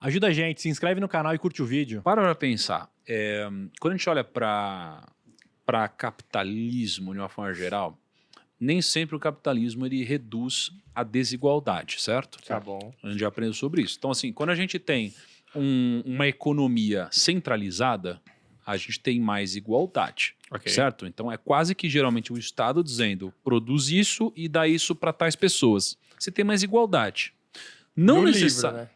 Ajuda a gente, se inscreve no canal e curte o vídeo. Para pensar. Quando a gente olha para capitalismo de uma forma geral, nem sempre o capitalismo ele reduz a desigualdade, certo? Tá bom. A gente já aprendeu sobre isso. Então, assim, quando a gente tem uma economia centralizada, a gente tem mais igualdade, certo? Então, é quase que geralmente o Estado dizendo produz isso e dá isso para tais pessoas. Você tem mais igualdade. Não necessariamente.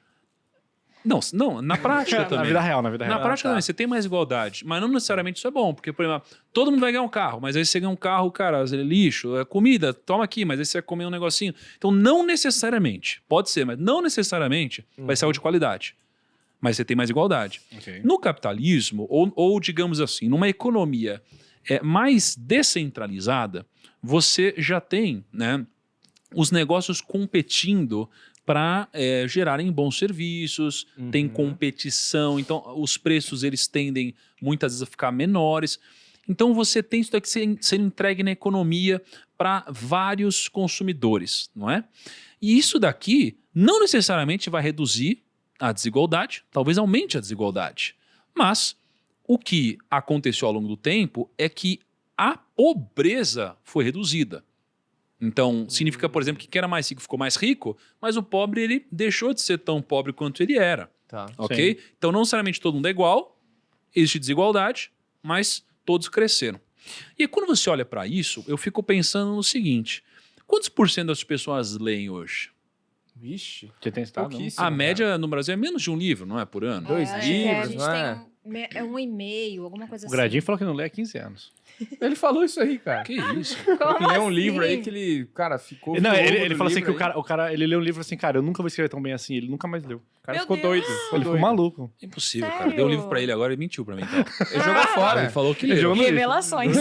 Não, na prática também. Na vida real, na vida real. Na prática também, você tem mais igualdade, mas não necessariamente isso é bom, porque, por exemplo, todo mundo vai ganhar um carro, mas aí você ganha um carro, cara, é lixo, é comida, toma aqui, mas aí você vai comer um negocinho. Então, não necessariamente, pode ser, mas não necessariamente vai ser algo de qualidade, mas você tem mais igualdade. No capitalismo, ou digamos assim, numa economia mais descentralizada, você já tem, né, os negócios competindo para gerarem bons serviços, tem competição, então os preços eles tendem muitas vezes a ficar menores. Então você tem isso daqui ser entregue na economia para vários consumidores, não é? E isso daqui não necessariamente vai reduzir a desigualdade, talvez aumente a desigualdade. Mas o que aconteceu ao longo do tempo é que a pobreza foi reduzida. Então, significa, por exemplo, que quem era mais rico ficou mais rico, mas o pobre ele deixou de ser tão pobre quanto ele era. Tá. Ok? Sim. Então, não necessariamente todo mundo é igual, existe desigualdade, mas todos cresceram. E quando você olha para isso, eu fico pensando no seguinte: quantos por cento das pessoas leem hoje? Vixe. Você tem estado? Pouquíssimo. A média no Brasil é menos de um livro, não é? Por ano? Dois acho que livros, a gente não é? tem um e-mail, alguma coisa O assim. Gradinho falou que não lê há 15 anos. Ele falou isso aí, cara. Que isso? Como Ele leu um assim? livro aí que ele, cara, ficou... Não, louco ele do falou assim livro que aí. o cara, ele leu um livro assim, cara, eu nunca vou escrever tão bem assim. Ele nunca mais leu. O cara Meu ficou Deus. doido. Ele ficou maluco. Impossível, cara. Sério? Deu um livro pra ele agora e mentiu pra mim. Então. Ele jogou fora. Ele falou que Ele leu. jogou no lixo. Revelações.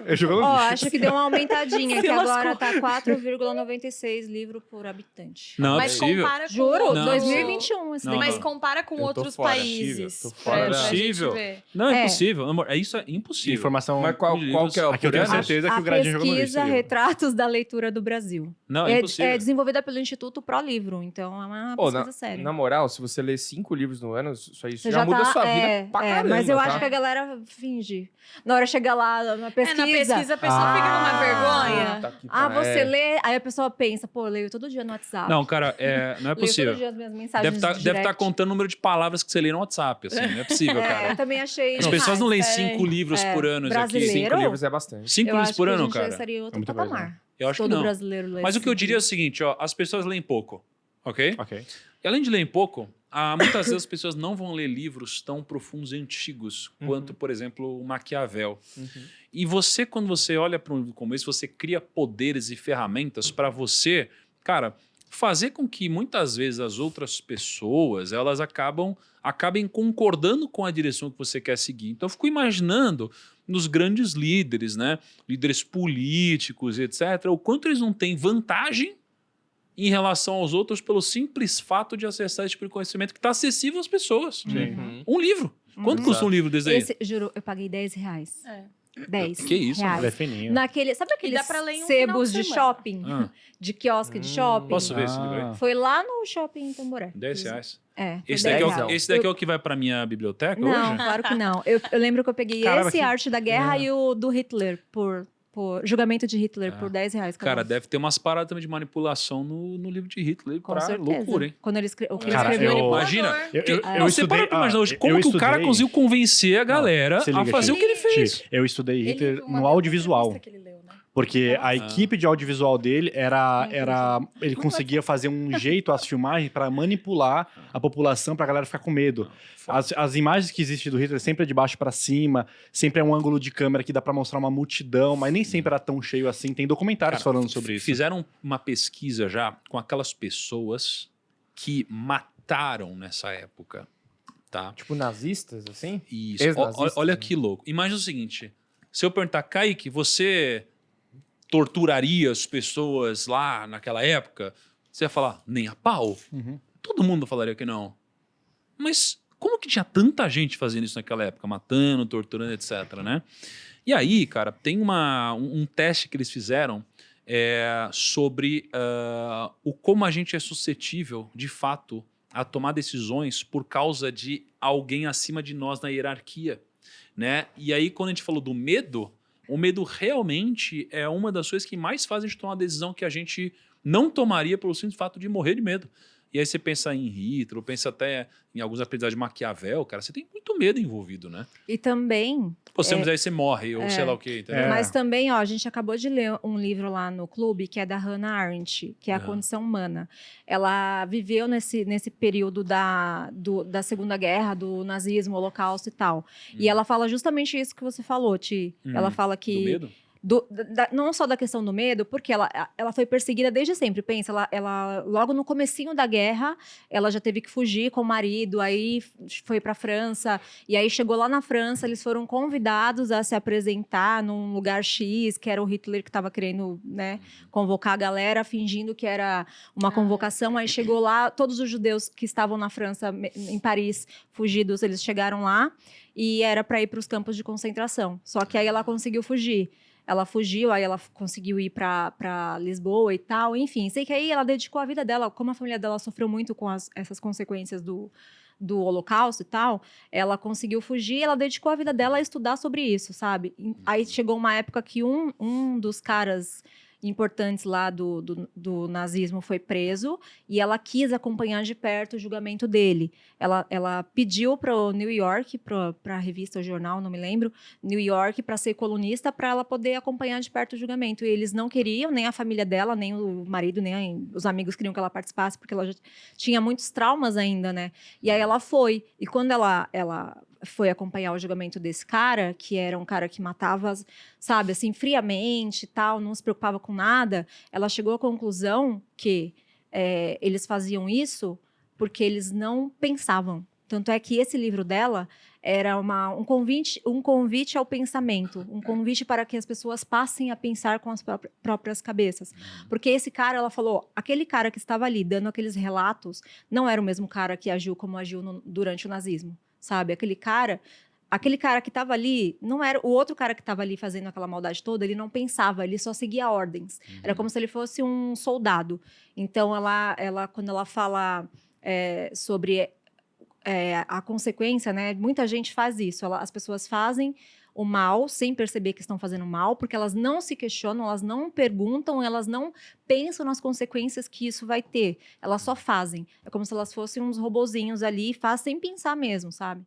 Ele jogou no Ó, lixo. acho que deu uma aumentadinha, que Se agora lascou. tá 4,96 livro por habitante. Não, é Mas possível. compara com Juro? Não. 2021 esse Não, daqui. Mas compara com Eu tô outros fora, países. tô fora pra da- gente Possível. ver. Não, é É. impossível. Amor, isso é impossível. Informação. Mas qual que é o Aqui eu tenho por ano? certeza que A o Gradinho jogou no lixo. pesquisa esse livro. Retratos da Leitura do Brasil. Não, é É impossível. desenvolvida pelo Instituto Pro Livro, então é uma Pô, pesquisa séria. na moral, se você ler 5 livros no ano, isso aí Você já muda a sua é, vida pra é, caramba, mas eu tá? acho que a galera finge. Na hora de chegar lá na pesquisa... Na pesquisa a pessoa fica numa vergonha. Tá que Ah, pariu. você lê... Aí a pessoa pensa, pô, eu leio todo dia no WhatsApp. Não, cara, não é Leio possível. todo dia as minhas mensagens Deve direct. estar contando o número de palavras que você lê no WhatsApp, assim. Não é possível, É, eu cara. também achei... As pessoas não leem Sério. 5 livros por ano isso aqui. Brasileiro? 5 livros é bastante. 5 Eu livros acho por que a ano, gente já cara. estaria em outro muita coisa, patamar. Eu acho que Todo não. brasileiro lê Mas o que eu cinco diria é o livros. seguinte, ó, as pessoas leem pouco, ok? Ok. E além de lerem pouco, muitas vezes as pessoas não vão ler livros tão profundos e antigos quanto, por exemplo, o Maquiavel. E você, quando você olha para um livro como esse, você cria poderes e ferramentas para você, cara, fazer com que muitas vezes as outras pessoas elas acabem concordando com a direção que você quer seguir. Então eu fico imaginando nos grandes líderes, né, líderes políticos, etc., o quanto eles não têm vantagem em relação aos outros pelo simples fato de acessar esse tipo de conhecimento que está acessível às pessoas. Uhum. Um livro. Quanto custa um livro desse aí? Esse, juro, eu paguei R$10. É. 10 Que isso, reais. Ele é fininho. Sabe aqueles dá pra ler em um sebos final de de semana. shopping? Ah, De quiosque de shopping? posso ver esse livro aí? Foi lá no shopping em Tamboré. R$10. É, foi Esse daqui, é 10 o, reais. esse daqui é o que vai pra minha biblioteca Não, hoje? claro que não. Eu lembro que eu peguei Caramba, esse que- Arte da Guerra e o do Hitler, por julgamento de Hitler, por R$10. Cara, deve ter umas paradas também de manipulação no livro de Hitler. com pra certeza. loucura, hein? Quando ele o que ele Cara, escreveu, eu- Imagina. Eu Você para pra imaginar hoje, como eu que o cara estudei- conseguiu convencer a galera se liga, a fazer Chico. o que ele fez? Eu estudei Ele- Hitler uma no audiovisual. entrevista que ele leu, né? Porque a equipe de audiovisual dele ele conseguia fazer um jeito às filmagens para manipular a população, pra galera ficar com medo. As imagens que existem do Hitler sempre é de baixo para cima, sempre é um ângulo de câmera que dá para mostrar uma multidão, mas nem sempre era tão cheio assim. Tem documentários Cara, falando sobre isso. Fizeram uma pesquisa já com aquelas pessoas que mataram nessa época, tá? Tipo nazistas, assim? Isso. Ex-nazistas, Olha né? que louco. Imagina o seguinte, se eu perguntar, Kaique, você torturaria as pessoas lá naquela época? Você ia falar, nem a pau? Uhum. Todo mundo falaria que não. Mas como que tinha tanta gente fazendo isso naquela época? Matando, torturando, etc, né? E aí, cara, tem um teste que eles fizeram sobre como a gente é suscetível, de fato, a tomar decisões por causa de alguém acima de nós na hierarquia, né? E aí, quando a gente falou do medo, o medo realmente é uma das coisas que mais fazem a gente tomar uma decisão que a gente não tomaria pelo simples fato de morrer de medo. E aí você pensa em Hitler, pensa até em alguns aprendizados de Maquiavel, cara, você tem muito medo envolvido, né? E também, Pô, mas aí você morre, ou sei lá o quê, entendeu? mas também, ó, a gente acabou de ler um livro lá no clube, que é da Hannah Arendt, que é A Condição Humana. Ela viveu nesse período da Segunda Guerra, do nazismo, holocausto e tal. E ela fala justamente isso que você falou, Ti. Ela fala que... Do medo? Não só da questão do medo, porque ela foi perseguida desde sempre. Pensa, ela logo no comecinho da guerra, ela já teve que fugir com o marido, aí foi para a França, e aí chegou lá na França, eles foram convidados a se apresentar num lugar X, que era o Hitler que estava querendo, né, convocar a galera, fingindo que era uma convocação. Aí chegou lá, todos os judeus que estavam na França, em Paris, fugidos, eles chegaram lá, e era para ir para os campos de concentração. Só que aí ela conseguiu fugir. Ela fugiu, aí ela conseguiu ir para Lisboa e tal, enfim. Sei que aí ela dedicou a vida dela, como a família dela sofreu muito com essas consequências do Holocausto e tal, ela conseguiu fugir, ela dedicou a vida dela a estudar sobre isso, sabe? Aí chegou uma época que um dos caras importantes lá do nazismo foi preso e ela quis acompanhar de perto o julgamento dele. Ela pediu para o New York, para a revista ou jornal, não me lembro, New York, para ser colunista, para ela poder acompanhar de perto o julgamento. E eles não queriam, nem a família dela, nem o marido, nem os amigos queriam que ela participasse, porque ela já tinha muitos traumas ainda, né? E aí ela foi. E quando ela foi acompanhar o julgamento desse cara, que era um cara que matava, sabe, assim, friamente e tal, não se preocupava com nada, ela chegou à conclusão que eles faziam isso porque eles não pensavam. Tanto é que esse livro dela era um convite ao pensamento, um convite para que as pessoas passem a pensar com as próprias cabeças. Porque esse cara, ela falou, aquele cara que estava ali dando aqueles relatos não era o mesmo cara que agiu como agiu durante o nazismo. Sabe, aquele cara que estava ali, não era o outro cara que estava ali fazendo aquela maldade toda, ele não pensava, ele só seguia ordens. Era como se ele fosse um soldado. Então, ela quando ela fala sobre a consequência, né? Muita gente faz isso. As pessoas fazem o mal sem perceber que estão fazendo mal, porque elas não se questionam, elas não perguntam, elas não pensam nas consequências que isso vai ter. Elas só fazem. É como se elas fossem uns robozinhos ali, fazem sem pensar mesmo, sabe?